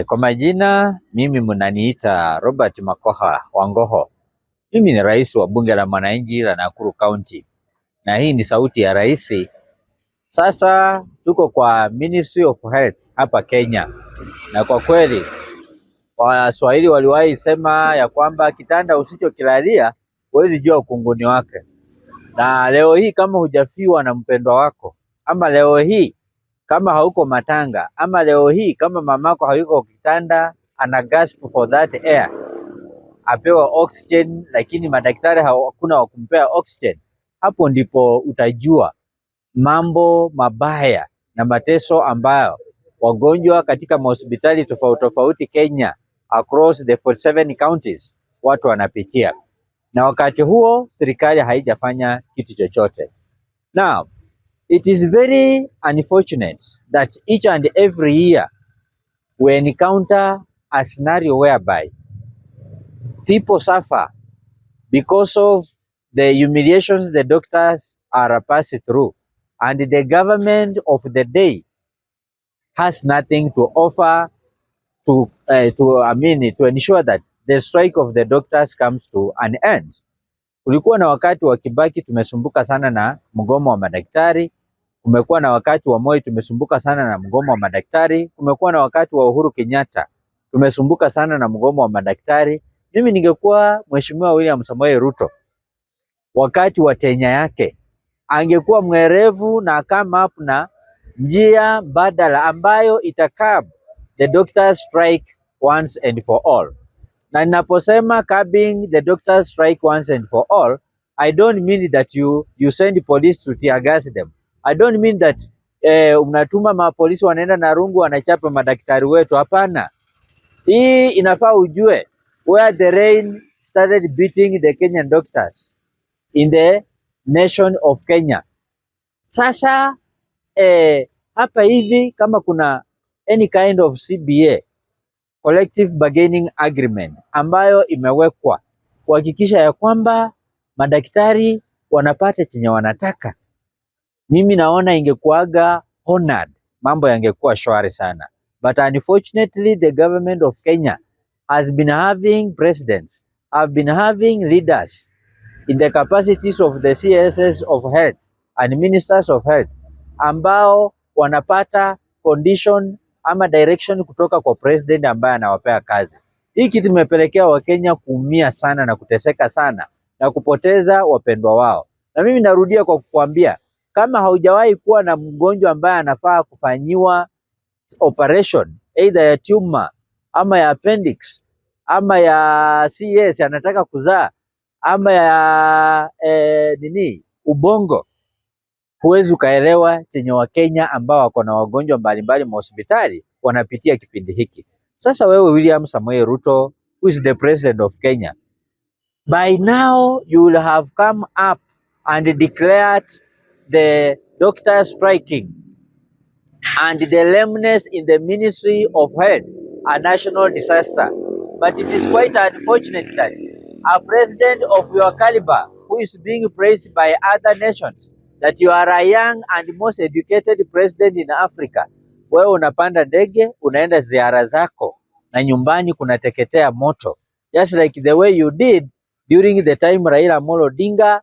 Kwa majina mimi mnaniita Robert Makoha Wangoho. Mimi ni rais wa bunge la mwananchi la Nakuru County, na hii ni sauti ya rais. Sasa tuko kwa Ministry of Health hapa Kenya, na kwa kweli Waswahili waliwahi sema ya kwamba kitanda usichokilalia huwezi jua ukunguni wake. Na leo hii kama hujafiwa na mpendwa wako, ama leo hii kama hauko matanga, ama leo hii kama mamako hayuko kitanda ana gasp for that air, apewa oxygen lakini madaktari hakuna wa kumpea oxygen, hapo ndipo utajua mambo mabaya na mateso ambayo wagonjwa katika mahospitali tofauti tofauti Kenya across the 47 counties watu wanapitia, na wakati huo serikali haijafanya kitu chochote. Now, it is very unfortunate that each and every year we encounter a scenario whereby people suffer because of the humiliations the doctors are passing through, and the government of the day has nothing to offer to ensure that the strike of the doctors comes to an end. Kulikuwa na wakati wa Kibaki tumesumbuka sana na mgomo wa madaktari. Kumekuwa na wakati wa Moi tumesumbuka sana na mgomo wa madaktari. Kumekuwa na wakati wa Uhuru Kenyatta tumesumbuka sana na mgomo wa madaktari. Mimi ningekuwa Mheshimiwa William Samoei Ruto wakati wa tenya yake, angekuwa mwerevu na kama up na njia badala ambayo itakab the doctors strike once and for all. Na ninaposema curbing the doctors strike once and for all, I don't mean that you send police to tear gas them. I don't mean that unatuma mapolisi wanaenda na rungu wanachapa madaktari wetu. Hapana. Hii inafaa ujue where the rain started beating the Kenyan doctors in the nation of Kenya. Sasa hapa hivi kama kuna any kind of CBA, collective bargaining agreement, ambayo imewekwa kuhakikisha ya kwamba madaktari wanapata chenye wanataka, mimi naona ingekuaga honored, mambo yangekuwa shwari sana. But unfortunately the government of Kenya has been having presidents, have been having leaders in the capacities of the CSS of health and ministers of health ambao wanapata condition ama direction kutoka kwa president ambaye anawapea kazi. Hii kitu imepelekea Wakenya kuumia sana na kuteseka sana na kupoteza wapendwa wao. Na mimi narudia kwa kukuambia, kama haujawahi kuwa na mgonjwa ambaye anafaa kufanyiwa operation either ya tumor ama ya appendix ama ya CS anataka kuzaa ama ya ubongo, huwezi ukaelewa chenye Wakenya ambao wako na wagonjwa mbalimbali mahospitali wanapitia kipindi hiki. Sasa wewe William Samoei Ruto, who is the president of Kenya, by now you will have come up and declared the doctors striking and the lameness in the Ministry of Health a national disaster. But it is quite unfortunate that a president of your caliber, who is being praised by other nations, that you are a young and most educated president in Africa, wewe unapanda ndege unaenda ziara zako na nyumbani kunateketea moto, just like the way you did during the time Raila Amolo Odinga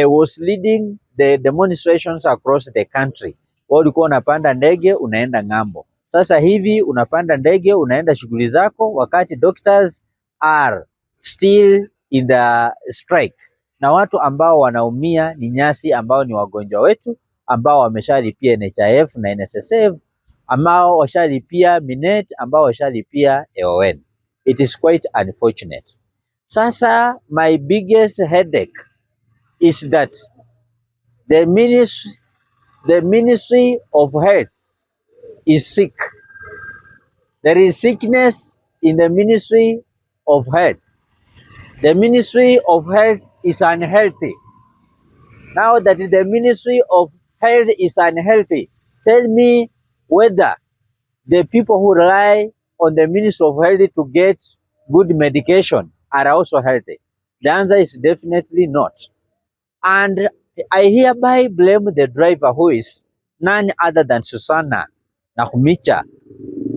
was leading the demonstrations across the country. Wewe ulikuwa unapanda ndege unaenda ng'ambo. Sasa hivi unapanda ndege unaenda shughuli zako wakati doctors are still in the strike. Na watu ambao wanaumia ni nyasi ambao ni wagonjwa wetu ambao wameshalipia NHIF na NSSF, ambao washalipia Minet, ambao washalipia AON. It is quite unfortunate. Sasa my biggest headache is that the Ministry of Health is sick. There is sickness in the Ministry of Health. The Ministry of Health is unhealthy. Now that the Ministry of Health is unhealthy, tell me whether the people who rely on the Ministry of Health to get good medication are also healthy. The answer is definitely not. And I hereby blame the driver, who is none other than Nakhumicha,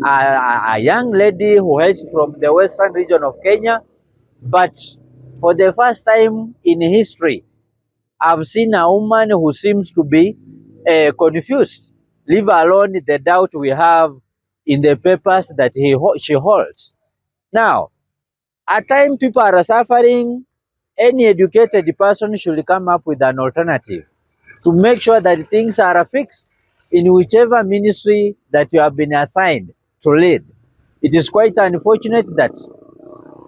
a young lady who hails from the western region of Kenya, but for the first time in history, I've seen a woman who seems to be confused, leave alone the doubt we have in the papers that she holds. Now, at times people are suffering. Any educated person should come up with an alternative to make sure that things are fixed in whichever ministry that you have been assigned to lead. It is quite unfortunate that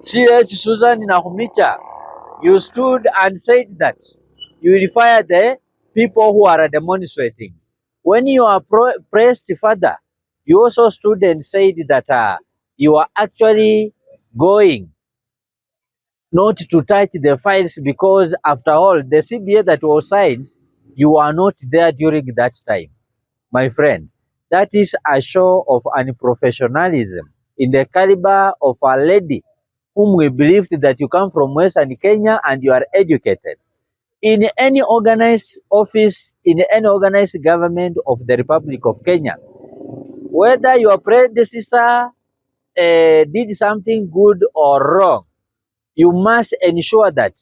CS Susan Nakhumicha, you stood and said that you will fire the people who are demonstrating. When you are pressed further, you also stood and said that you are actually going not to touch the files because after all, the CBA that was signed, you are not there during that time. My friend, that is a show of unprofessionalism in the caliber of a lady whom we believed that you come from Western Kenya and you are educated. In any organized office, in any organized government of the Republic of Kenya, whether your predecessor did something good or wrong, you must ensure that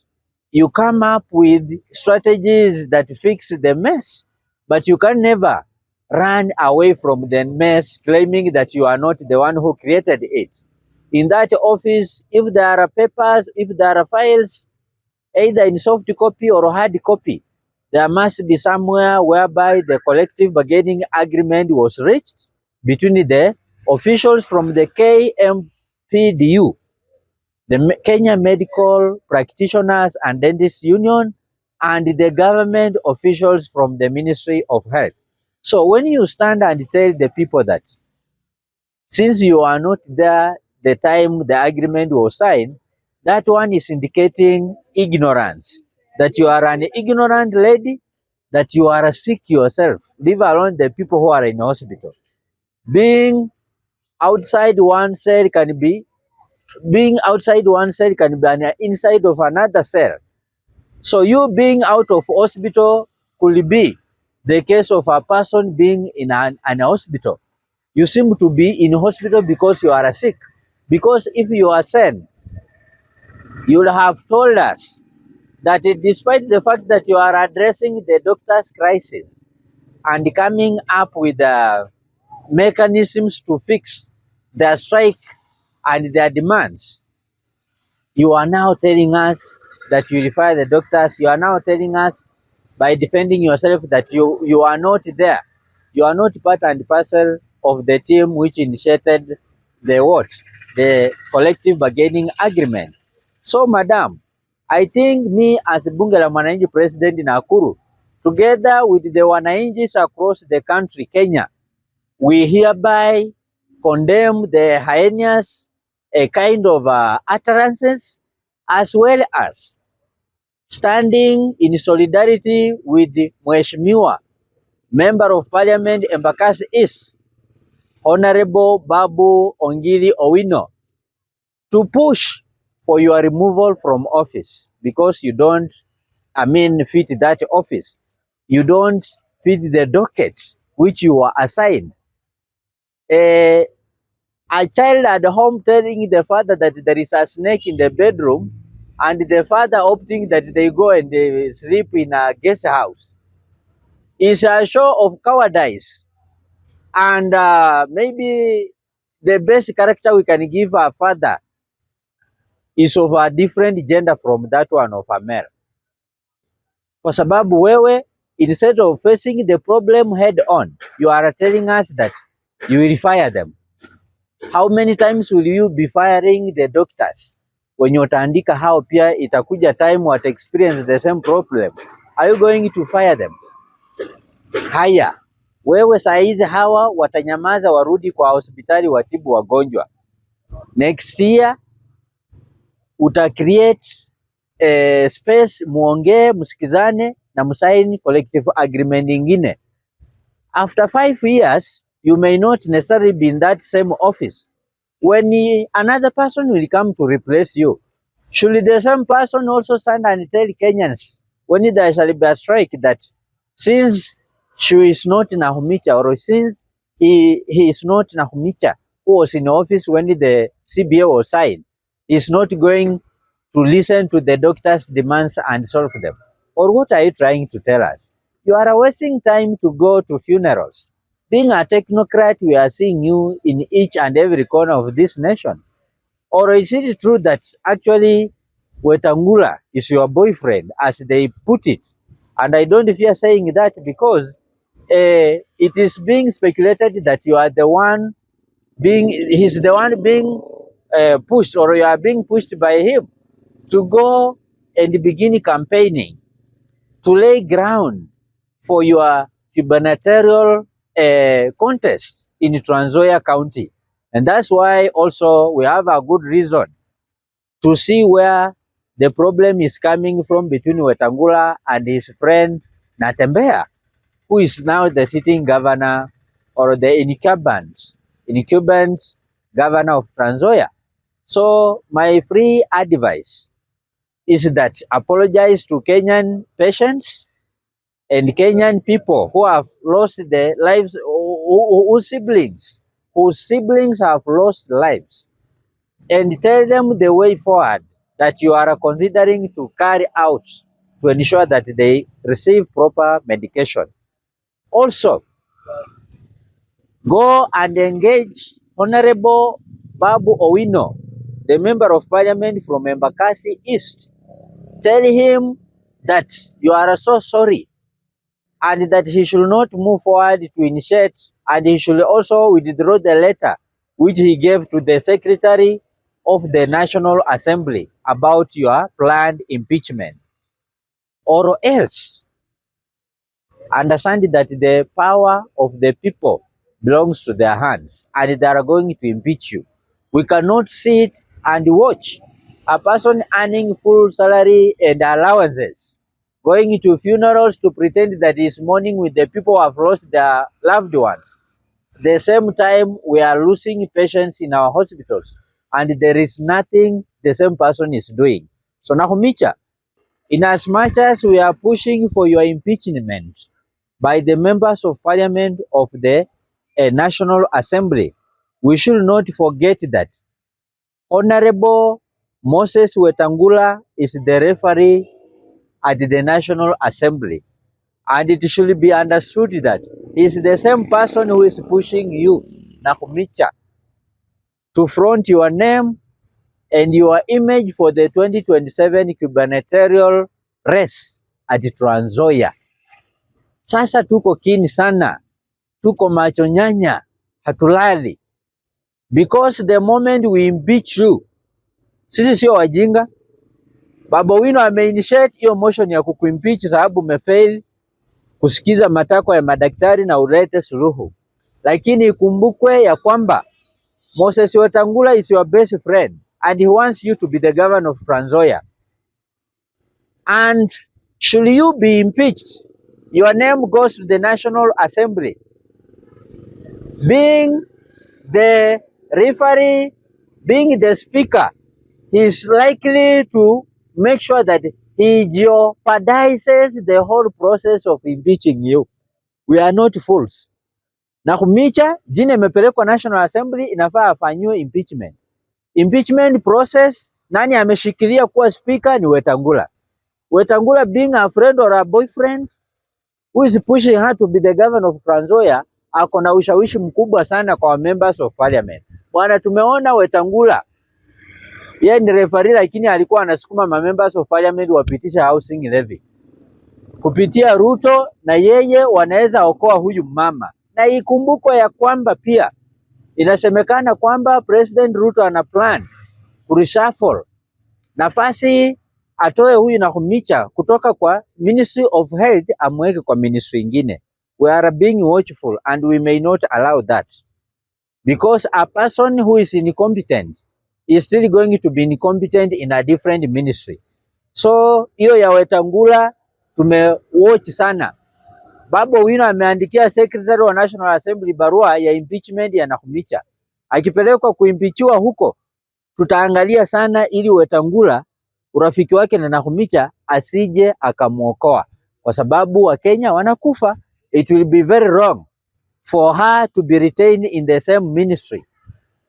you come up with strategies that fix the mess. But you can never run away from the mess claiming that you are not the one who created it. In that office, if there are papers, if there are files, either in soft copy or hard copy, there must be somewhere whereby the collective bargaining agreement was reached between the officials from the KMPDU, the Kenya Medical Practitioners and Dentists Union, and the government officials from the Ministry of Health. So when you stand and tell the people that since you are not there the time the agreement was signed, that one is indicating ignorance, that you are an ignorant lady, that you are sick yourself, leave alone the people who are in hospital. Being outside one cell can be being outside one cell can be an inside of another cell. So you being out of hospital could be the case of a person being in an hospital. You seem to be in hospital because you are sick. Because if you are sane, you'll have told us that despite the fact that you are addressing the doctor's crisis and coming up with mechanisms to fix their strike and their demands, you are now telling us that you fire the doctors. You are now telling us by defending yourself that you are not there. You are not part and parcel of the team which initiated the what? The collective bargaining agreement. So, madam, I think me as Bunge la Mwananchi President in Nakuru, together with the Wananchis across the country, Kenya, we hereby condemn the heinous kind of utterances, as well as standing in solidarity with the Mheshimiwa Member of Parliament Embakasi East, Honorable Babu Owino, to push for your removal from office because you don't, fit that office. You don't fit the docket which you were assigned. A child at home telling the father that there is a snake in the bedroom, and the father opting that they go and they sleep in a guest house, is a show of cowardice. And maybe the best character we can give a father is of a different gender from that one of a male. Kwa sababu wewe, instead of facing the problem head on, you are telling us that you will fire them. How many times will you be firing the doctors? When you utaandika hao pia itakuja time what experience the same problem. Are you going to fire them? Haya, wewe saa hizi hawa watanyamaza warudi kwa hospitali watibu wagonjwa. Next year uta create space, muongee, msikizane na msaini collective agreement ingine. After 5 years, you may not necessarily be in that same office. When another person will come to replace you, should the same person also stand and tell Kenyans when there shall be a strike that since she is not Nakhumicha, or since he is not Nakhumicha, who was in office when the CBA was signed, is not going to listen to the doctor's demands and solve them? Or what are you trying to tell us? You are wasting time to go to funerals. Being a technocrat, we are seeing you in each and every corner of this nation. Or is it true that actually Wetangula is your boyfriend, as they put it? And I don't fear saying that because it is being speculated that you are the one he's the one being pushed, or you are being pushed by him to go and begin campaigning, to lay ground for your gubernatorial contest in Trans Nzoia County. And that's why also we have a good reason to see where the problem is coming from between Wetangula and his friend Natembeya, who is now the sitting governor, or the incumbent governor of Trans Nzoia. So my free advice is that apologize to Kenyan patients and Kenyan people who have lost their lives, whose siblings have lost lives, and tell them the way forward that you are considering to carry out to ensure that they receive proper medication. Also, go and engage Honorable Babu Owino, the Member of Parliament from Embakasi East. Tell him that you are so sorry and that he should not move forward to initiate, and he should also withdraw the letter which he gave to the Secretary of the National Assembly about your planned impeachment. Or else, understand that the power of the people belongs to their hands and they are going to impeach you. We cannot sit and watch a person earning full salary and allowances, going to funerals to pretend that he is mourning with the people who have lost their loved ones. The same time, we are losing patients in our hospitals and there is nothing the same person is doing. So Nakhumicha, in as much as we are pushing for your impeachment by the members of parliament of the National Assembly, we should not forget that Honorable Moses Wetangula is the referee at the National Assembly. And it should be understood that he is the same person who is pushing you, Nakhumicha, to front your name and your image for the 2027 gubernatorial race at Trans Nzoia. Sasa tuko kini sana, tuko macho nyanya, hatulali. Because the moment we impeach you, sisi sio wajinga. Babu Owino ameinitiate hiyo motion ya kukuimpeach sababu umefail kusikiza matakwa ya madaktari na ulete suluhu. Lakini ikumbukwe ya kwamba Moses Wetangula is your best friend and he wants you to be the governor of Trans Nzoia. And should you be impeached, your name goes to the National Assembly. Being the referee, being the speaker, he is likely to make sure that he jeopardizes the whole process of impeaching you. We are not fools. Nakhumicha, jina imepelekwa National Assembly, inafaa afanyiwe impeachment. Impeachment process, nani ameshikilia kuwa speaker ni Wetangula. Wetangula being a friend or a boyfriend who is pushing her to be the governor of Trans Nzoia, ako na ushawishi mkubwa sana kwa members of parliament. Bwana, tumeona Wetangula yeye ni referee lakini alikuwa anasukuma members of parliament wapitisha housing levy kupitia Ruto, na yeye wanaweza okoa huyu mama. Na ikumbukwe ya kwamba pia inasemekana kwamba President Ruto ana plan kureshuffle nafasi, atoe huyu Nakhumicha kutoka kwa Ministry of Health amweke kwa ministry ingine. We are being watchful and we may not allow that, because a person who is incompetent is still going to be incompetent in a different ministry. So hiyo ya Wetangula tumewatch sana. Babu Owino ameandikia Secretary wa National Assembly barua ya impeachment ya Nakhumicha. Akipelekwa kuimpichiwa huko, tutaangalia sana ili Wetangula urafiki wake na Nakhumicha asije akamuokoa, kwa sababu Wakenya wanakufa. It will be very wrong for her to be retained in the same ministry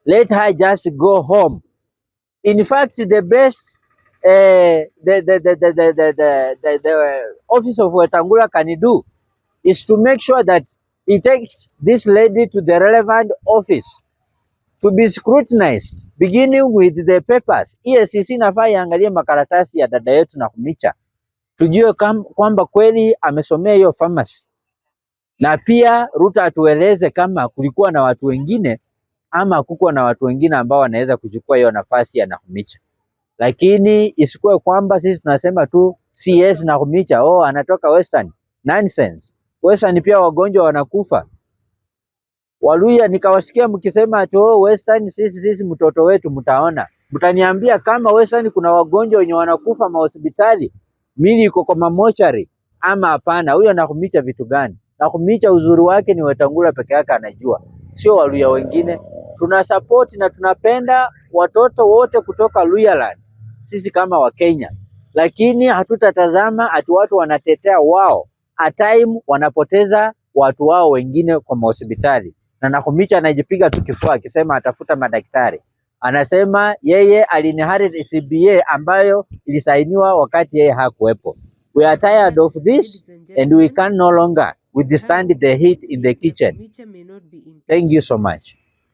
Let her just go home. In fact, the best the office of Wetangula can do is to make sure that he takes this lady to the relevant office to be scrutinized, beginning with the papers. EACC inafaa iangalie makaratasi ya dada yetu Nakhumicha, tujue kwamba kweli amesomea hiyo pharmacy, na pia Ruto atueleze kama kulikuwa na watu wengine ama hakukuwa na watu wengine ambao wanaweza kuchukua hiyo nafasi ya Nakhumicha. Lakini isikuwe kwamba sisi tunasema tu CS Nakhumicha, oh anatoka Western. Nonsense. Western pia wagonjwa wanakufa. Waluya nikawasikia mkisema ati oh Western sisi mtoto wetu mtaona. Mtaniambia kama Western kuna wagonjwa wenye wanakufa mahospitali, mimi iko kwa mamochari ama hapana? Huyo Nakhumicha vitu gani? Nakhumicha uzuri wake ni Wetangula peke yake anajua, sio Waluya wengine. Tuna support na tunapenda watoto wote kutoka Luyaland sisi kama Wakenya, lakini hatutatazama ati watu wanatetea wao, at time wanapoteza watu wao wengine kwa mahospitali. Na Nakhumicha anajipiga tu kifua akisema atafuta madaktari. Anasema yeye alinihari CBA ambayo ilisainiwa wakati yeye hakuwepo. We are tired of this and we can no longer withstand the heat in the kitchen. Thank you so much.